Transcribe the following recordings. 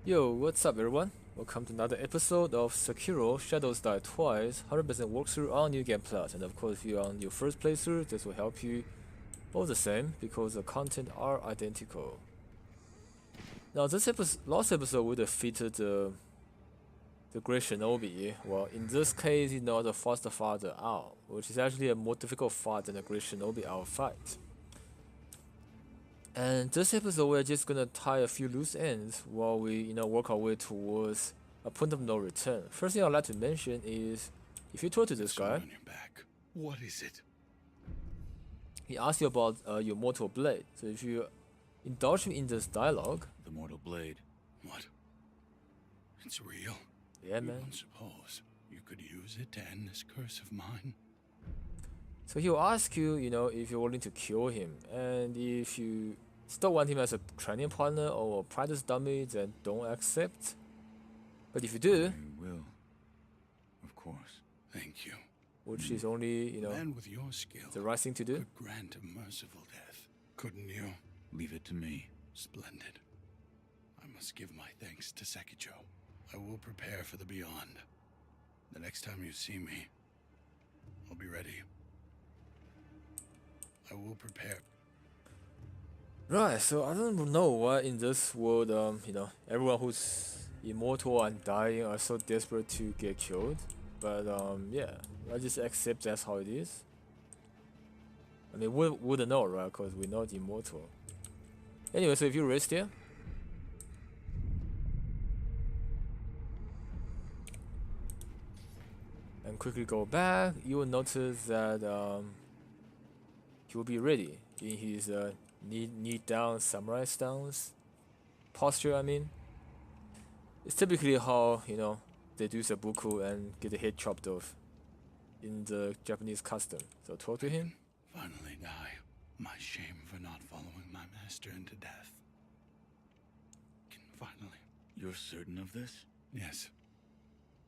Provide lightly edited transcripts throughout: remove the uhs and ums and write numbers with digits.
Yo, what's up everyone? Welcome to another episode of Sekiro Shadows Die Twice 100% walkthrough on New Game Plus. And of course, if you're on your first playthrough, this will help you all the same because the content are identical. Now, last episode we defeated the Great Shinobi. Well, in this case, you know, the Foster Father Owl, which is actually a more difficult fight than the Great Shinobi Owl fight. And this episode, we're just gonna tie a few loose ends while we, work our way towards a point of no return. First thing I'd like to mention is, if you talk to this guy, on your back. What is it? he asks you about your mortal blade. So if you indulge me in this dialogue, The mortal blade. What? It's real? yeah, You man. don't suppose you could use it to end this curse of mine? So he'll ask you, if you're willing to kill him, and if you still want him as a training partner or a practice dummy, then don't accept. But if you do, I will. Of course. Thank you. which is only, A man with your skill the right thing to do. could grant a merciful death, couldn't you? Leave it to me. Splendid. I must give my thanks to Sekiro. I will prepare for the beyond. The next time you see me, I'll be ready. I will prepare. Right, so I don't know why in this world, everyone who's immortal and dying are so desperate to get killed. But yeah, I just accept that's how it is. I mean, we wouldn't know, right? Because we're not immortal. Anyway, so if you rest here, and quickly go back, you will notice that he will be ready in his knee down samurai stance posture. I mean, it's typically how they do seppuku and get the head chopped off in the Japanese custom. So talk to him. Finally die. My shame for not following my master into death. Can finally. You're certain of this? Yes.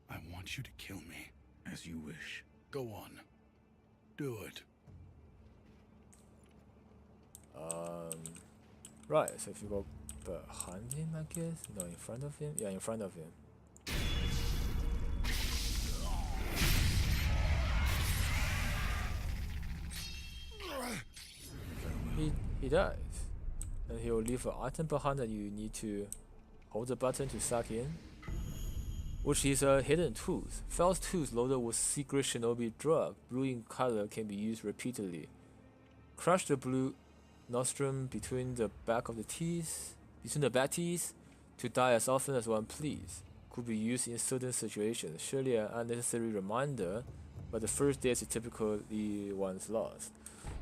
I want you to kill me. As you wish. Go on. Do it. Right, so if you go behind him, I guess? No, in front of him? Yeah, in front of him. He dies. And he will leave an item behind that you need to hold the button to suck in, which is a hidden tooth. False tooth loaded with secret shinobi drug. Blue in color, can be used repeatedly. Crush the blue nostrum between the back of the teeth, back teeth, to die as often as one please. Could be used in certain situations. Surely an unnecessary reminder, but the first death is typically one's lost.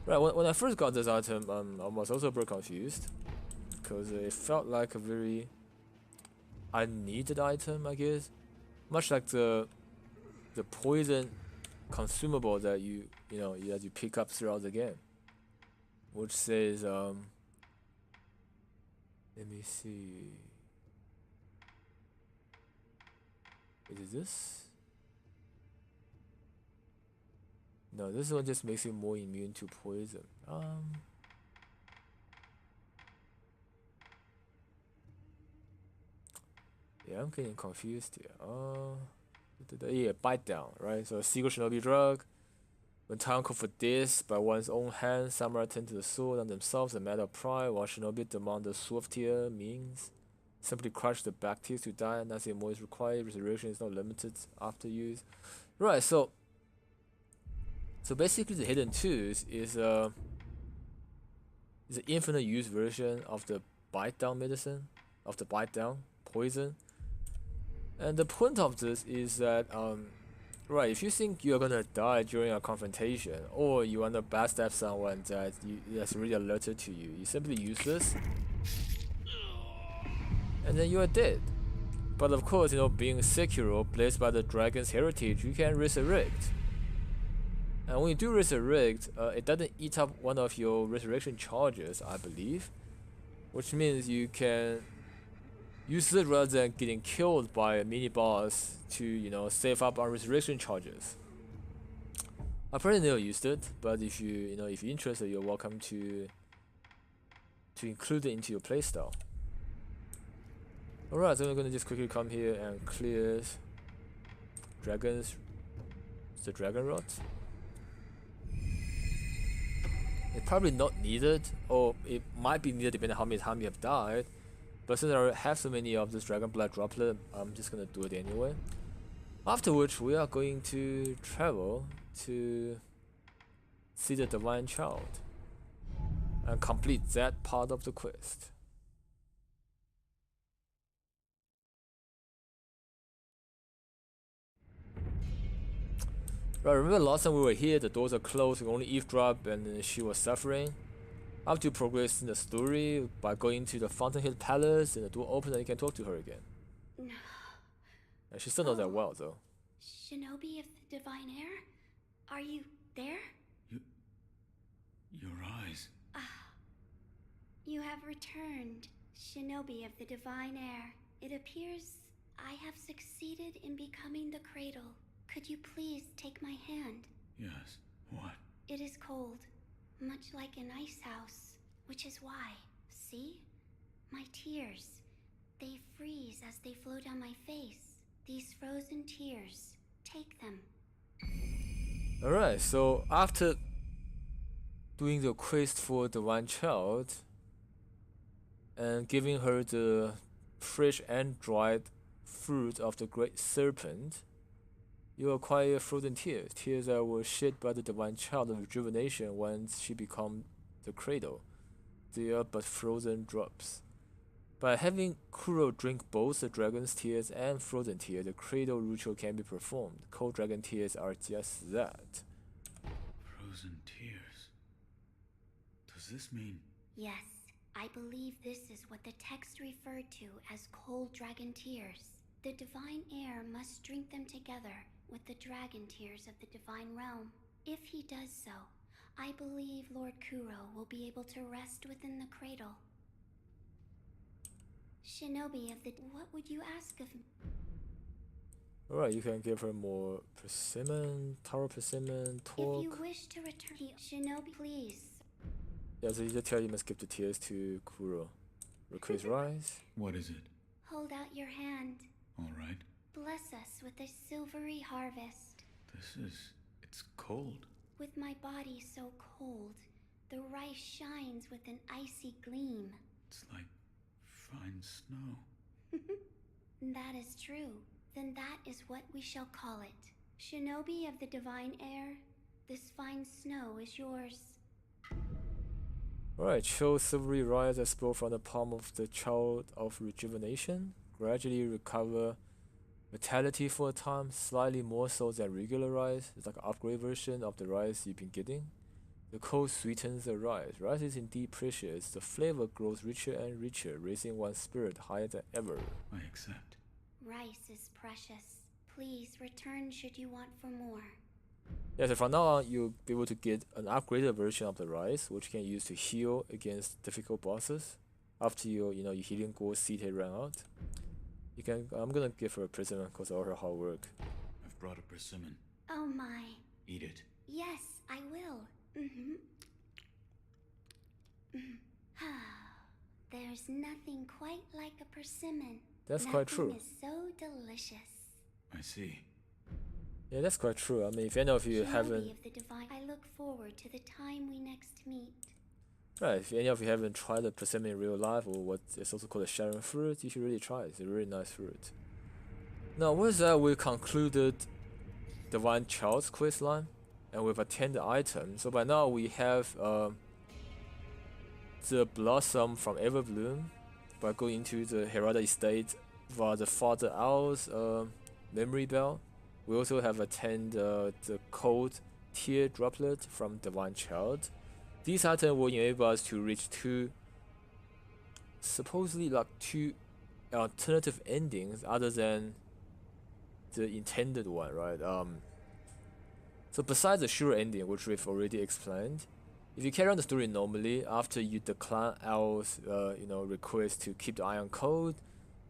Right, when I first got this item, I was also very confused, because it felt like a very unneeded item, I guess. Much like the poison consumable that you pick up throughout the game, which says let me see, is it this? No, this one just makes you more immune to poison. Yeah, I'm getting confused here. Yeah, bite down, right? So secret shinobi drug. When time called for this, by one's own hand, samurai tend to the sword on themselves, a matter of pride, while shinobi demand the sword tier means simply crush the back teeth to die. Nothing more is required. Resurrection is not limited after use. Right, so basically the hidden tooth is an infinite use version of the bite down medicine, of the bite down poison. And the point of this is that right, if you think you're gonna die during a confrontation, or you want to backstab someone that's really alerted to you, you simply use this, and then you are dead. But of course, being Sekiro, blessed by the dragon's heritage, you can resurrect. And when you do resurrect, it doesn't eat up one of your resurrection charges, I believe, which means you can use it rather than getting killed by a mini boss to save up on resurrection charges. I probably never used it, but if you're interested, you're welcome to include it into your playstyle. Alright, so we're gonna just quickly come here and clear dragons, the dragon rot. It's probably not needed, or it might be needed depending on how many times you have died. But since I have so many of this dragon blood droplet, I'm just gonna do it anyway. After which, we are going to travel to see the divine child and complete that part of the quest. Right, remember last time we were here, the doors are closed, we only eavesdrop, and she was suffering. After you progress in the story by going to the Fountainhill Palace and the door opens and you can talk to her again. No. And she still knows that well though. Shinobi of the Divine Air? Are you there? Your eyes. You have returned, Shinobi of the Divine Air. It appears I have succeeded in becoming the cradle. Could you please take my hand? Yes. What? It is cold, much like an ice house, which is why, see? My tears, they freeze as they flow down my face. These frozen tears, take them. Alright, so after doing the quest for the Divine Child and giving her the fresh and dried fruit of the Great Serpent, you acquire frozen tears, tears that were shed by the Divine Child of rejuvenation once she becomes the cradle. They are but frozen drops. By having Kuro drink both the dragon's tears and frozen tears, the cradle ritual can be performed. Cold dragon tears are just that. Frozen tears. Does this mean... Yes, I believe this is what the text referred to as cold dragon tears. The divine heir must drink them together with the dragon tears of the divine realm. If he does so, I believe Lord Kuro will be able to rest within the cradle. Shinobi of the... What would you ask of me? Alright, you can give her more persimmon, tower persimmon, talk. If you wish to return... Shinobi, please. Yeah, so you just tell you must give the tears to Kuro. Request rise. What is it? Hold out your hand. All right. Bless us with a silvery harvest. It's cold. With my body so cold, the rice shines with an icy gleam. It's like fine snow. That is true. Then that is what we shall call it. Shinobi of the divine air, this fine snow is yours. Alright, show silvery rise as spoke from the palm of the child of rejuvenation. Gradually recover vitality for a time, slightly more so than regular rice. It's like an upgrade version of the rice you've been getting. The cold sweetens the rice. Rice is indeed precious. The flavor grows richer and richer, raising one's spirit higher than ever. I accept. Rice is precious. Please return should you want for more. Yeah, so from now on, you'll be able to get an upgraded version of the rice, which you can use to heal against difficult bosses. After your healing goals CT run out. You can. I'm gonna give her a persimmon because of all her hard work. I've brought a persimmon. Oh my. Eat it. Yes, I will. There's nothing quite like a persimmon. That's quite true. Nothing is so delicious. I see. Yeah, that's quite true. I mean, if any of you Shinobi haven't, of the divine, I look forward to the time we next meet. right? If any of you haven't tried the persimmon in real life, or what is also called a Sharon fruit, you should really try it. It's a really nice fruit. Now, with that, we concluded Divine Child's quest line, and we've attained the item. So by now, we have the blossom from Everbloom by going into the Herada estate via the Father Owl's memory bell. We also have attained the cold tear droplet from Divine Child. These items will enable us to reach supposedly two alternative endings other than the intended one, right? So besides the sure ending, which we've already explained, if you carry on the story normally, after you decline Owl's request to keep the iron cold,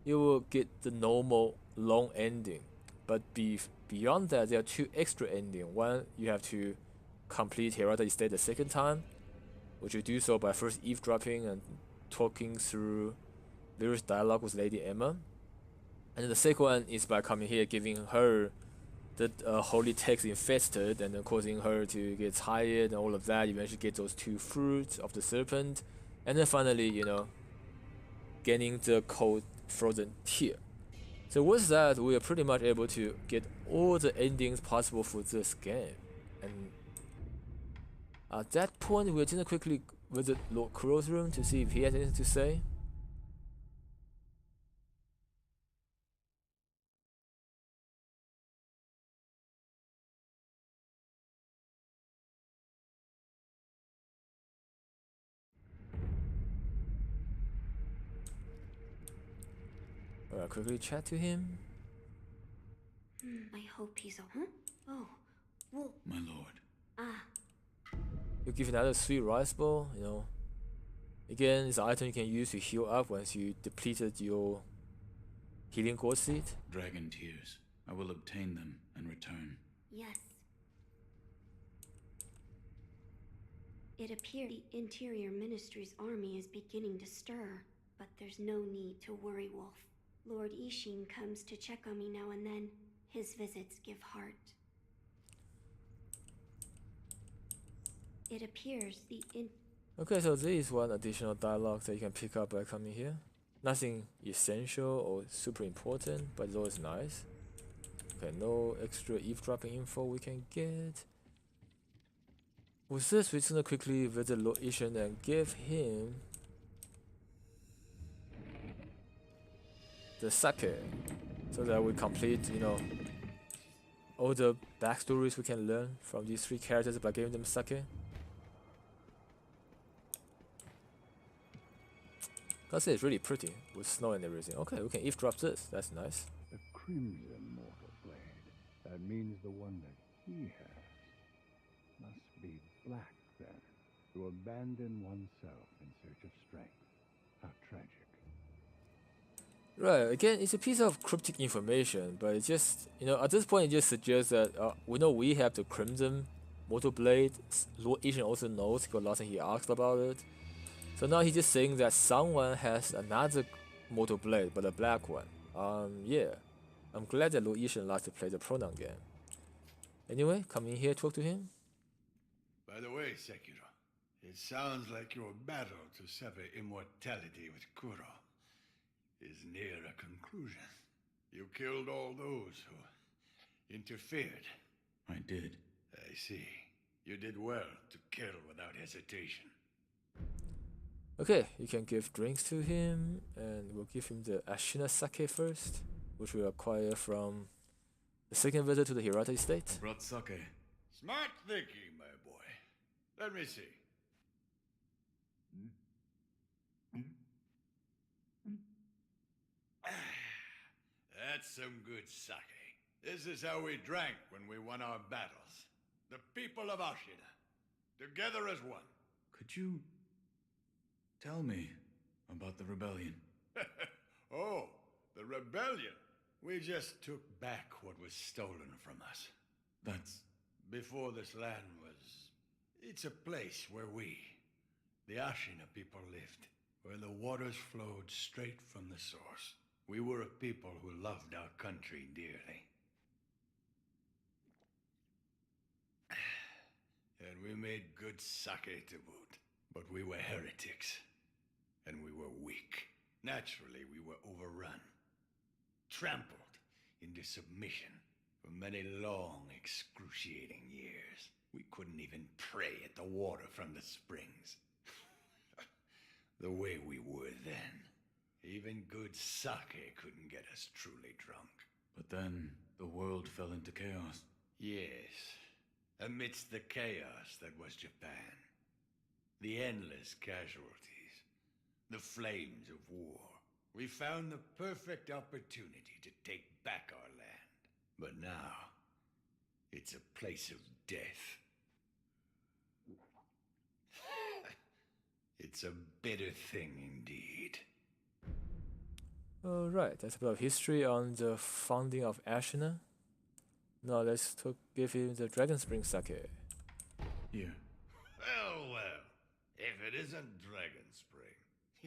you will get the normal long ending. But beyond that, there are two extra endings. One, you have to complete Herada Estate the second time, which you do so by first eavesdropping and talking through various dialogue with Lady Emma. And then the second one is by coming here, giving her the holy text infested, and then causing her to get tired and all of that. Eventually get those 2 fruits of the serpent, and then finally, you know, getting the cold frozen tear. So with that, we are pretty much able to get all the endings possible for this game. And at that point, we're gonna quickly visit Lord Kuro's room to see if he has anything to say. Alright, quickly chat to him. I hope he's huh? Oh, well. My lord. Ah. You give another sweet rice bowl, you know. Again, it's an item you can use to heal up once you depleted your healing gourd seed. Dragon tears. I will obtain them and return. Yes. It appears the Interior Ministry's army is beginning to stir, but there's no need to worry, Wolf. Lord Ishin comes to check on me now and then. His visits give heart. It appears the Okay, so there is one additional dialogue that you can pick up by coming here. Nothing essential or super important, but it's always nice. Okay, no extra eavesdropping info we can get. With this, we're just gonna quickly visit Lord Ishin and give him the sake, so that we complete, you know, all the backstories we can learn from these 3 characters by giving them sake. Gotta say, it's really pretty with snow and everything. Okay, we can eavesdrop this. That's nice. The crimson mortal blade. That means the one that he has must be black, then. To abandon oneself in search of strength. How tragic. Right, again, it's a piece of cryptic information, but it just, you know, at this point, it just suggests that we know we have the Crimson Mortal Blade. Lord Ishin also knows because last time he asked about it. So now he's just saying that someone has another Mortal Blade, but a black one. Yeah. I'm glad that Lord Ishin likes to play the pronoun game. Anyway, come in here, talk to him. By the way, Sekiro, it sounds like your battle to sever immortality with Kuro is near a conclusion. You killed all those who interfered. I did. I see. You did well to kill without hesitation. Okay, you can give drinks to him, and we'll give him the Ashina sake first, which we acquire from the second visit to the Hirata estate. Brought sake. Smart thinking, my boy. Let me see. That's some good sake. This is how we drank when we won our battles. The people of Ashina, together as one. Could you tell me about the rebellion? Oh, the rebellion. We just took back what was stolen from us. That's... Before this land was... It's a place where we, the Ashina people, lived. Where the waters flowed straight from the source. We were a people who loved our country dearly. And we made good sake to boot. But we were heretics. And we were weak. Naturally, we were overrun. Trampled into submission for many long, excruciating years. We couldn't even pray at the water from the springs. The way we were then. Even good sake couldn't get us truly drunk. But then the world fell into chaos. Yes. Amidst the chaos that was Japan. The endless casualties. The flames of war. We found the perfect opportunity to take back our land. But now, it's a place of death. It's a bitter thing indeed. Alright, that's about history on the founding of Ashina. Now let's give him the Dragon Spring sake. Here. Well, well. If it isn't Dragon Spring,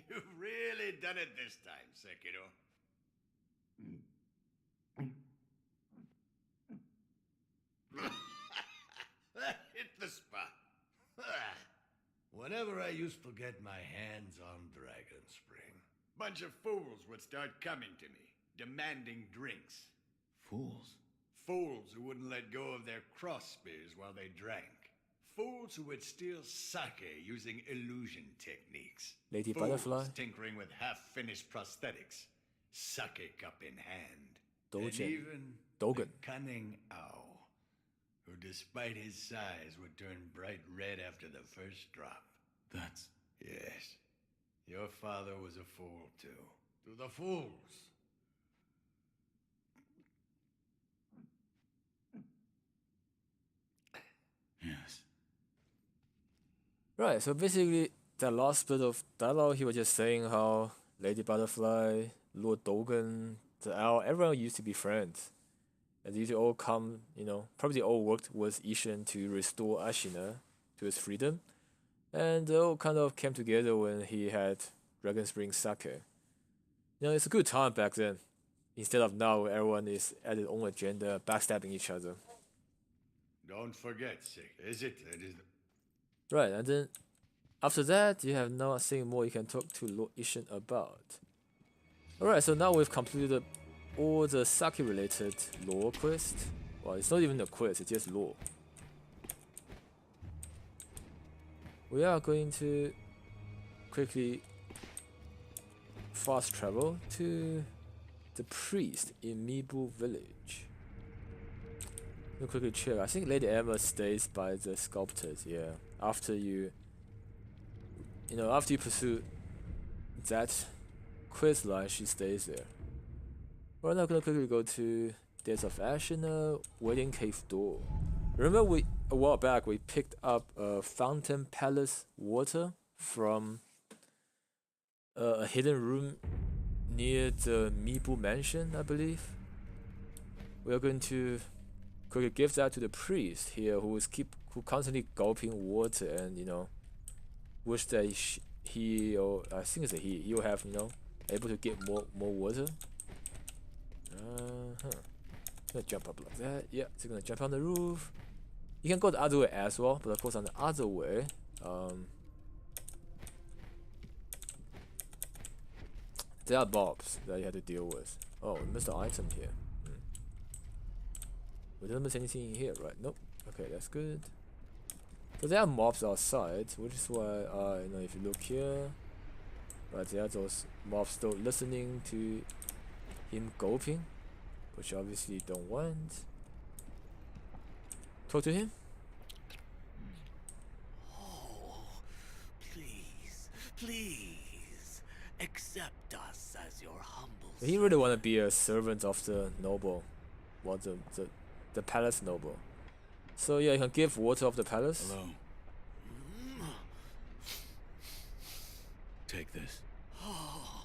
You've really done it this time, Sekiro. That hit the spot. Whenever I used to get my hands on Dragon Spring, bunch of fools would start coming to me, demanding drinks. Fools. Fools who wouldn't let go of their cross spears while they drank. Fools who would steal sake using illusion techniques. Lady Fools Butterfly. tinkering with half-finished prosthetics. Sake cup in hand. Doujun. And even Doujun. the cunning owl, who despite his size would turn bright red after the first drop. That's... Yes, your father was a fool too. To the fools. Yes. Right, so basically, that last bit of dialogue, he was just saying how Lady Butterfly, Lord Dogen, the owl, everyone used to be friends. And these all come, you know, probably all worked with Ishin to restore Ashina to his freedom. And they all kind of came together when he had Dragon Spring Sake. You know, it's a good time back then. Instead of now, where everyone is at their own agenda, backstabbing each other. Don't forget, Sik. Is it? It is. Right, and then after that, you have nothing more you can talk to Lord Ishin about. Alright, so now we've completed all the Sake related lore quest. Well, it's not even a quest, it's just lore. We are going to quickly fast travel to the priest in Mibu village. Let me quickly check. I think Lady Emma stays by the sculptors, yeah. After you pursue that quest line, she stays there. We're now gonna quickly go to Days of Ashina, Wedding Cave Door. Remember a while back we picked up Fountain Palace water from a hidden room near the Mibu mansion, I believe. We are going to quickly give that to the priest here, who constantly gulping water, and wish that he or I think it's a he will have able to get more water. Gonna jump up like that. Yeah, so gonna jump on the roof. You can go the other way as well, but of course on the other way, there are mobs that you have to deal with. Oh, we missed the item here. We didn't miss anything in here, right? Nope. Okay, that's good. So there are mobs outside, which is why, if you look here, right, there are those mobs still listening to him gulping, which you obviously don't want. Talk to him. Oh, please, accept us as your humble. He really want to be a servant of the noble, well, the palace noble. So yeah, you can give water of the palace. Hello. Take this. Oh,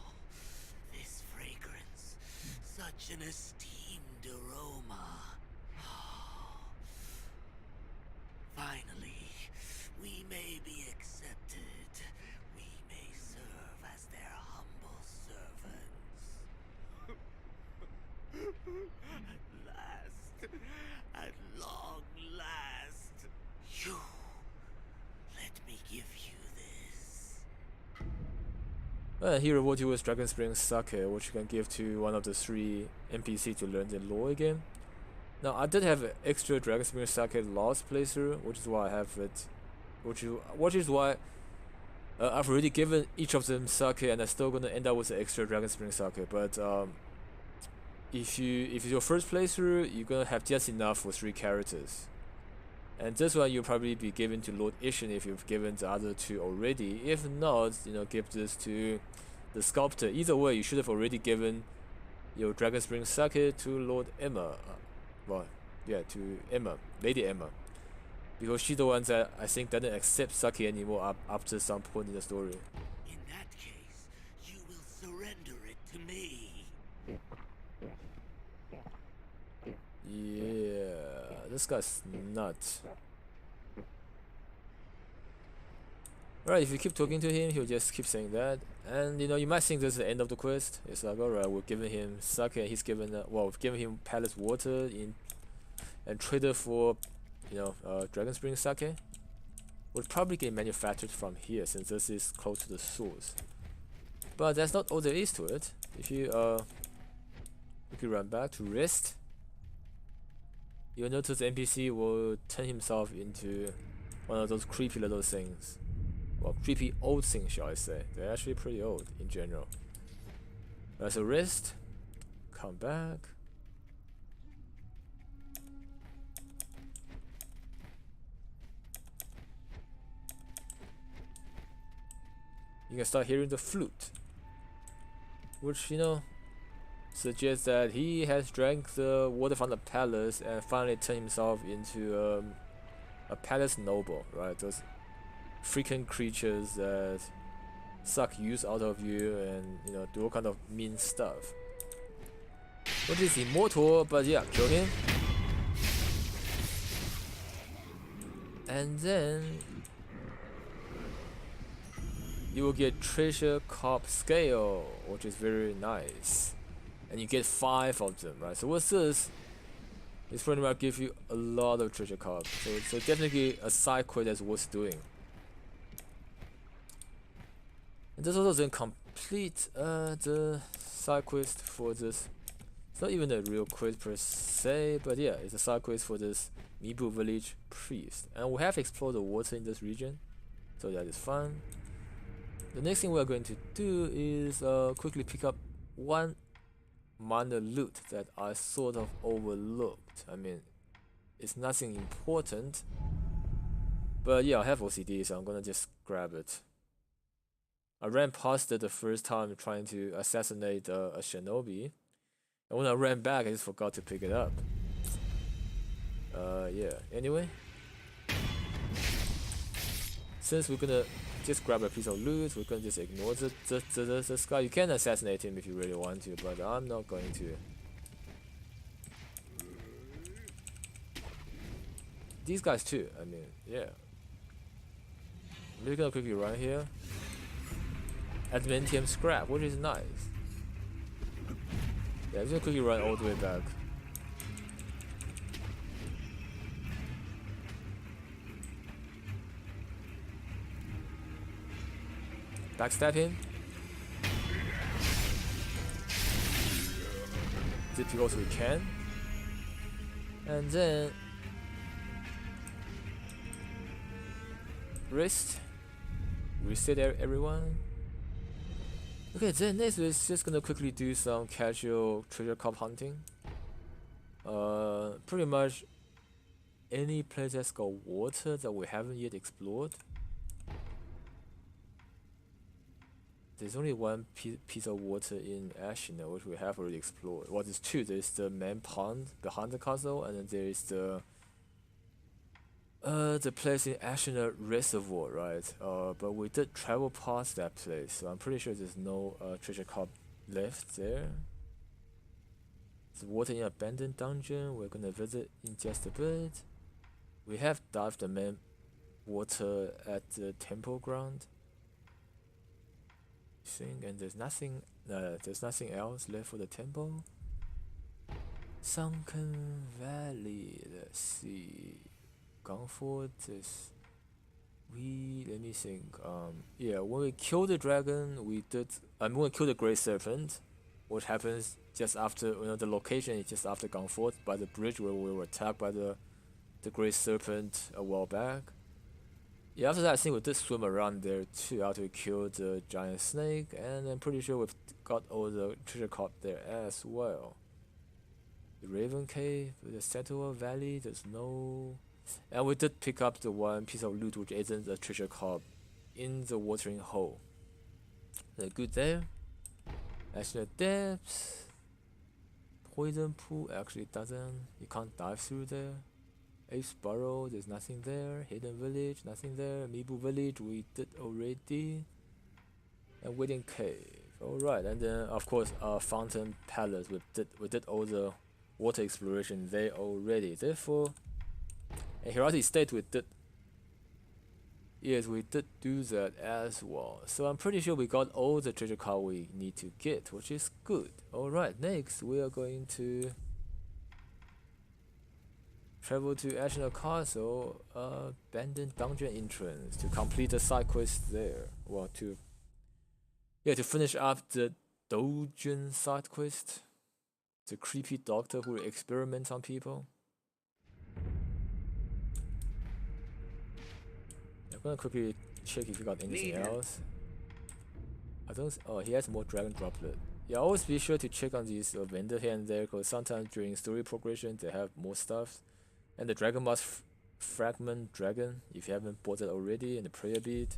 this fragrance, such an esteemed aroma. Oh, finally, we may be accepted. We may serve as their humble servants. At long last, you, let me give you this. He rewards you with Dragon Spring Sake, which you can give to one of the 3 NPC to learn the lore again. Now, I did have extra Dragon Spring Sake last playthrough, which is why I have it. Which is why I've already given each of them Sake, and I'm still gonna end up with the extra Dragon Spring Sake. But if it's your first playthrough, you're gonna have just enough for 3 characters. And this one you'll probably be given to Lord Ishin if you've given the other 2 already. If not, give this to the sculptor. Either way, you should have already given your Dragon Spring Sake to Lord Emma. To Emma, Lady Emma. Because she's the one that I think doesn't accept sake anymore up to some point in the story. In that case, you will surrender it to me. Yeah, this guy's nuts. Right, if you keep talking to him, he'll just keep saying that. And you know, you might think this is the end of the quest. It's like, alright, we're giving him sake, and he's given we've given him palace water and traded for, you know, dragon spring sake. Would probably get manufactured from here since this is close to the source. But that's not all there is to it. If you run back to rest, you'll notice the NPC will turn himself into one of those creepy little things. Well, creepy old things, shall I say. They're actually pretty old in general. So rest, come back. You can start hearing the flute, which, you know, suggests that he has drank the water from the palace and finally turned himself into a palace noble, right? Those freaking creatures that suck use out of you and, you know, do all kind of mean stuff. Which is immortal, but yeah, kill him. And then you will get treasure cop scale, which is very nice, and you get 5 of them, right? So what's this? It's pretty much give you a lot of treasure cops, so definitely a side quest that's worth doing. And this also doesn't complete the side quest for this. It's not even a real quest per se, but yeah, it's a side quest for this Mibu village priest, and we have explored the water in this region, so that is fun. The next thing we're going to do is quickly pick up one minor loot that I sort of overlooked. I mean, it's nothing important, but yeah, I have OCD, so I'm gonna just grab it. I ran past it the first time trying to assassinate a shinobi, and when I ran back, I just forgot to pick it up. Yeah, anyway, since we're gonna just grab a piece of loot, we're gonna just ignore this guy. You can assassinate him if you really want to, but I'm not going to. These guys too, I mean, yeah. We're gonna quickly run here. Adventium scrap, which is nice. Yeah, I'm gonna quickly run all the way back. Backstab him. Did because we can. And then rest. Reset everyone. Okay, then next we're just gonna quickly do some casual treasure cop hunting. Pretty much any place that's got water that we haven't yet explored. There's only one piece of water in Ashina, which we have already explored. Well, there's 2. There's the main pond behind the castle, and then there's the place in Ashina Reservoir, right? But we did travel past that place, so I'm pretty sure there's no treasure cop left there. There's water in abandoned dungeon. We're gonna visit in just a bit. We have dived the main water at the temple ground. And there's nothing else left for the temple. Sunken Valley, let's see. Gangford is let me think. Yeah, when we killed the dragon, when we killed the great serpent, what happens just after, you know, the location is just after Gangford by the bridge where we were attacked by the great serpent a while back. Yeah, after that, I think we did swim around there too after we killed the giant snake, and I'm pretty sure we've got all the treasure cop there as well. The Raven Cave, the Settler Valley, there's no. And we did pick up the one piece of loot which isn't a treasure cop in the watering hole. They're good there. National Depths. Poison Pool actually doesn't. You can't dive through there. Ace Burrow, there's nothing there. Hidden Village, nothing there. Mibu Village, we did already. And Waiting Cave. Alright, and then of course Fountain Palace. We did all the water exploration there already. Therefore, and Hirati State we did. Yes, we did do that as well. So I'm pretty sure we got all the treasure card we need to get, which is good. Alright, next we are going to travel to Ashina Castle, abandoned dungeon entrance to complete the side quest there. Well, to finish up the Doujun side quest. The creepy doctor who experiments on people. I'm gonna quickly check if he got anything else. I don't. Oh, he has more dragon droplet. Yeah, always be sure to check on these vendor here and there, because sometimes during story progression they have more stuff. And the dragon mask fragment dragon, if you haven't bought it already, and the prayer bead,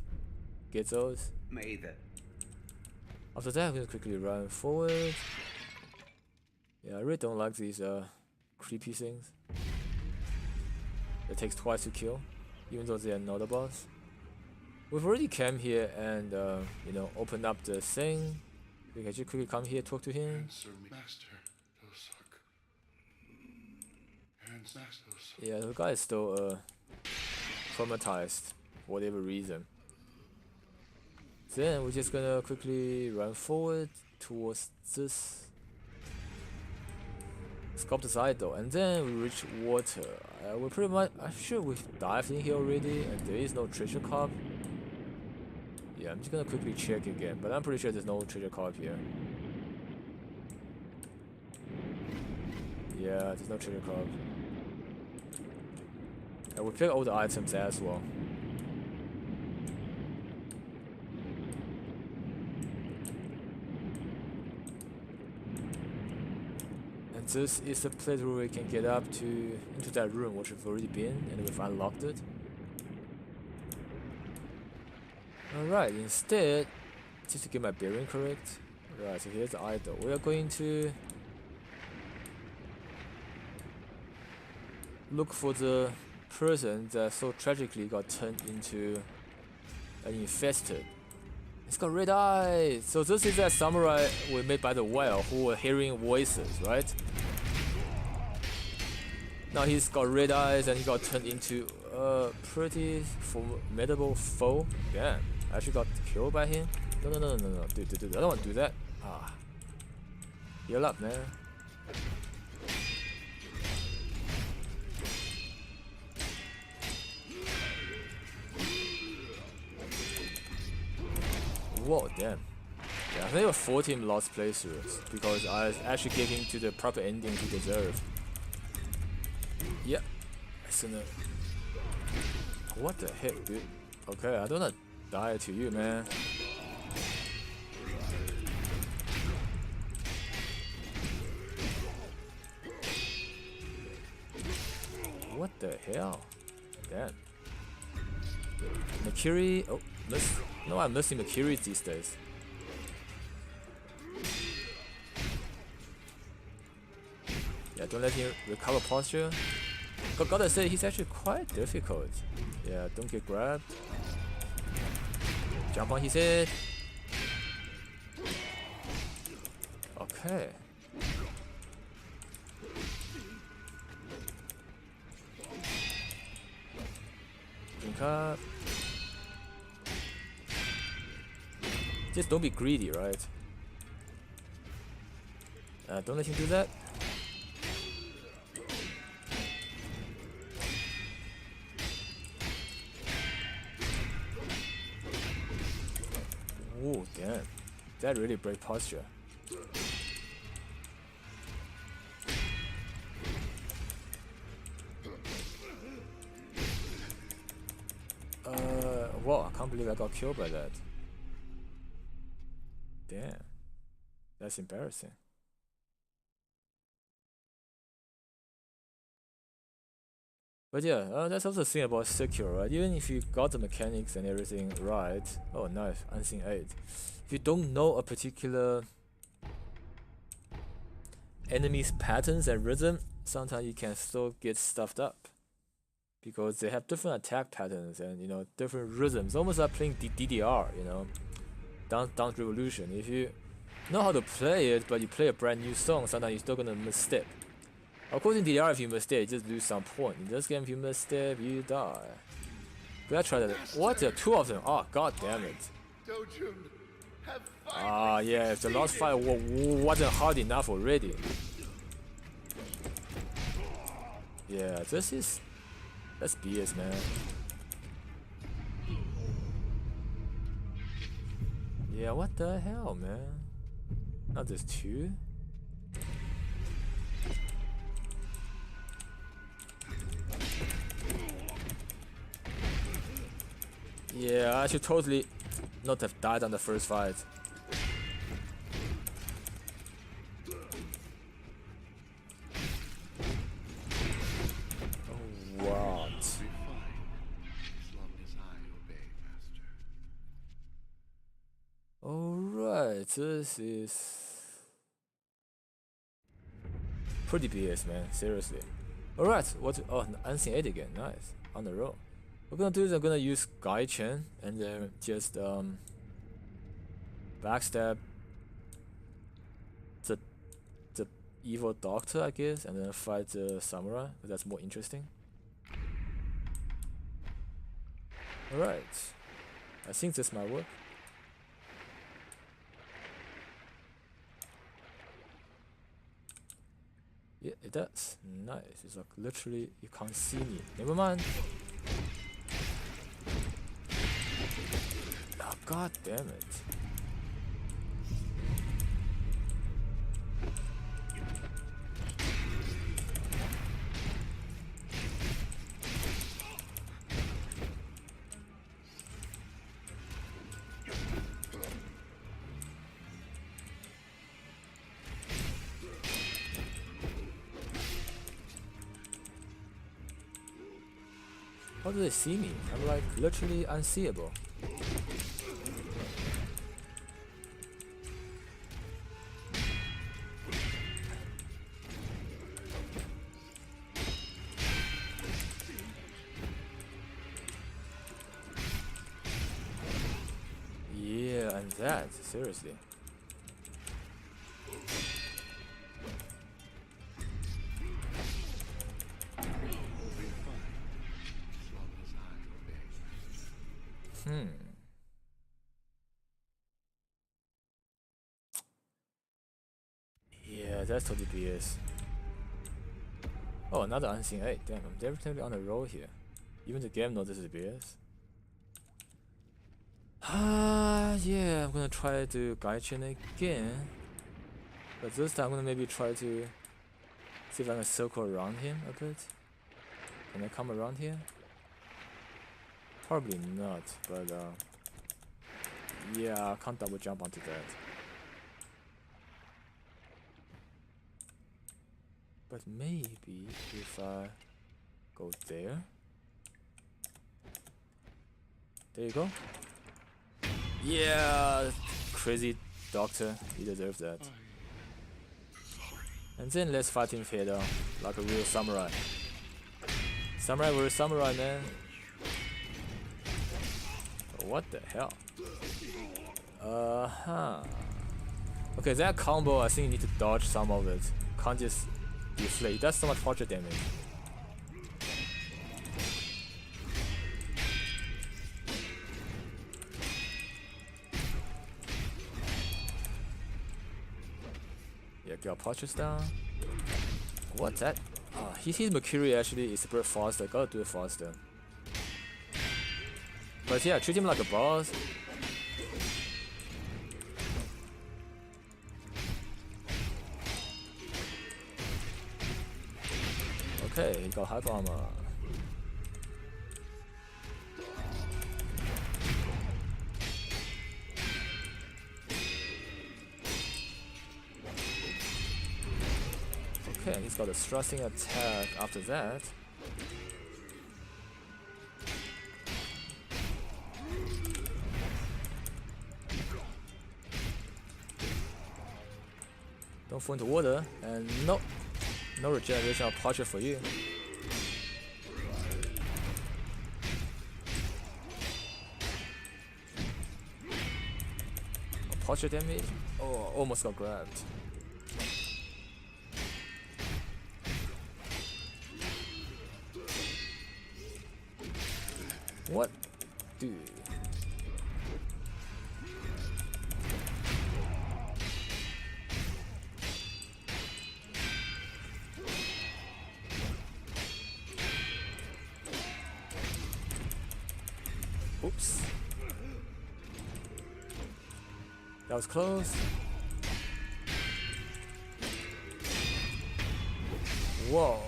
get those. After that, I'm gonna quickly run forward. Yeah, I really don't like these creepy things. It takes twice to kill, even though they are not a boss. We've already come here and you know, opened up the thing. We can just quickly come here, talk to him. Yeah, the guy is still traumatized for whatever reason. Then we're just gonna quickly run forward towards this sculptor's idol, and then we reach water. We're pretty much, I'm sure we've dived in here already, and there is no treasure carp. Yeah, I'm just gonna quickly check again, but I'm pretty sure there's no treasure carp here. Yeah, there's no treasure carp. And we pick all the items as well. And this is the place where we can get up to into that room which we've already been, and we've unlocked it. Alright, instead, just to get my bearing correct. Right, so here's the idol. We are going to look for the person that so tragically got turned into an infested. It's got red eyes. So this is that samurai we met by the well who were hearing voices, right? Now he's got red eyes and he got turned into a pretty formidable foe. Damn, I actually got killed by him. No, dude, I don't want to do that. Ah, heal up, man. Whoa, damn. Yeah, I think there were 14 lost playthroughs because I was actually getting to the proper ending he deserved. Yep. What the heck, dude? Okay, I don't wanna die to you, man. What the hell? Damn. Makiri. Oh, miss. No, I'm missing Makiri these days. Yeah, don't let him recover posture. But gotta say, he's actually quite difficult. Yeah, don't get grabbed. Jump on his head. Okay. Drink up. Just don't be greedy, right? Don't let him do that. Oh, damn. That really breaks posture. Wow, I can't believe I got killed by that. Damn. That's embarrassing. But yeah, that's also the thing about Sekiro, right? Even if you got the mechanics and everything right, oh nice, unseen aid. If you don't know a particular enemy's patterns and rhythm, sometimes you can still get stuffed up. Because they have different attack patterns and, you know, different rhythms, almost like playing DDR, you know, Dance Revolution. If you know how to play it, but you play a brand new song, sometimes you're still gonna misstep. Of course, in DDR, if you misstep, you just lose some point. In this game, if you misstep, you die. Did I try that? What? There are two of them. Oh, god damn it. Doujun have Ah, yeah, if the last fight wasn't hard enough already. Yeah, that's BS, man. Yeah, what the hell, man? Not just two? Yeah, I should totally not have died on the first fight. Oh, what? As long as I obey, Master. Alright, this is pretty BS, man. Seriously. Alright, what? Oh, Unseen 8 again. Nice. On the roll. What we're gonna do is I'm gonna use Gai Chen and then just backstab the evil doctor, I guess, and then fight the samurai. But that's more interesting. Alright. I think this might work. Yeah, it does. Nice. It's like literally you can't see me. Never mind. Oh, god damn it. How do they see me? I'm like literally unseeable. Yeah, and that, seriously. Yeah, that's totally BS. Oh, another unseen 8. Damn, I'm definitely on a roll here. Even the game knows this is BS. Yeah, I'm gonna try to Gaijin again. But this time I'm gonna maybe try to see if I can circle around him a bit. Can I come around here? Probably not, but yeah, I can't double jump onto that. But maybe if I go there. There you go. Yeah, crazy doctor, he deserves that. And then let's fight him fair down, like a real samurai. Samurai versus samurai, man. What the hell? Okay, that combo, I think you need to dodge some of it. Can't just deflate. It does so much portrait damage. Yeah, got portraits down. What's that? His Mercury actually is super faster. Gotta do it faster. But yeah, treat him like a boss. Okay, he got hyper armor. Okay, he's got a thrusting attack after that. Don't fall into water, and no regeneration of portrait for you. Portrait damage? Oh, almost got grabbed. What? Dude. Oops. That was close. Whoa.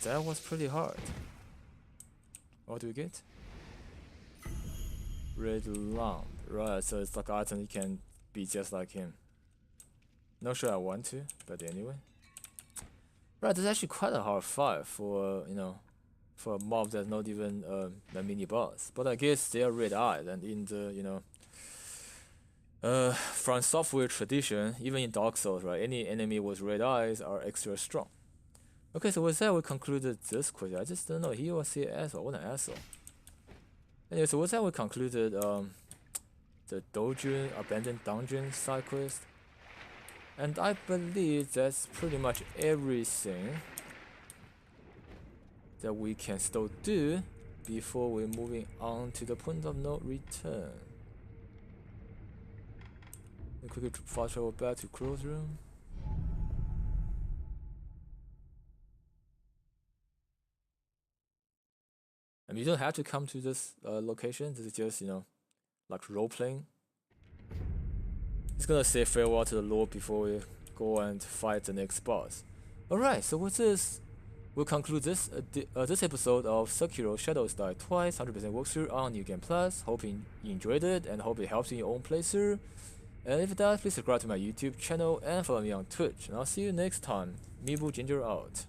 That was pretty hard. What do we get? Red lamp. Right, so it's like an item you can be just like him. Not sure I want to, but anyway. Right, that's actually quite a hard fight for, you know, for a mob that's not even a mini boss. But I guess they are red eyed, and in the, you know, from software tradition, even in Dark Souls, right, any enemy with red eyes are extra strong. Okay, so with that we concluded this quest. I just don't know, he was here asshole. What an asshole. Anyway, so with that we concluded the Doujun abandoned dungeon side quest. And I believe that's pretty much everything that we can still do before we're moving on to the point of no return. We quickly fast travel back to close room. And you don't have to come to this location. This is just, you know, like role playing. It's gonna say farewell to the Lord before we go and fight the next boss. Alright, so with this, we'll conclude this this episode of Sekiro Shadows Die Twice 100% walkthrough on New Game Plus. Hope you enjoyed it and hope it helps in your own playthrough. And if it does, please subscribe to my YouTube channel and follow me on Twitch. And I'll see you next time. Mibu Ginger out.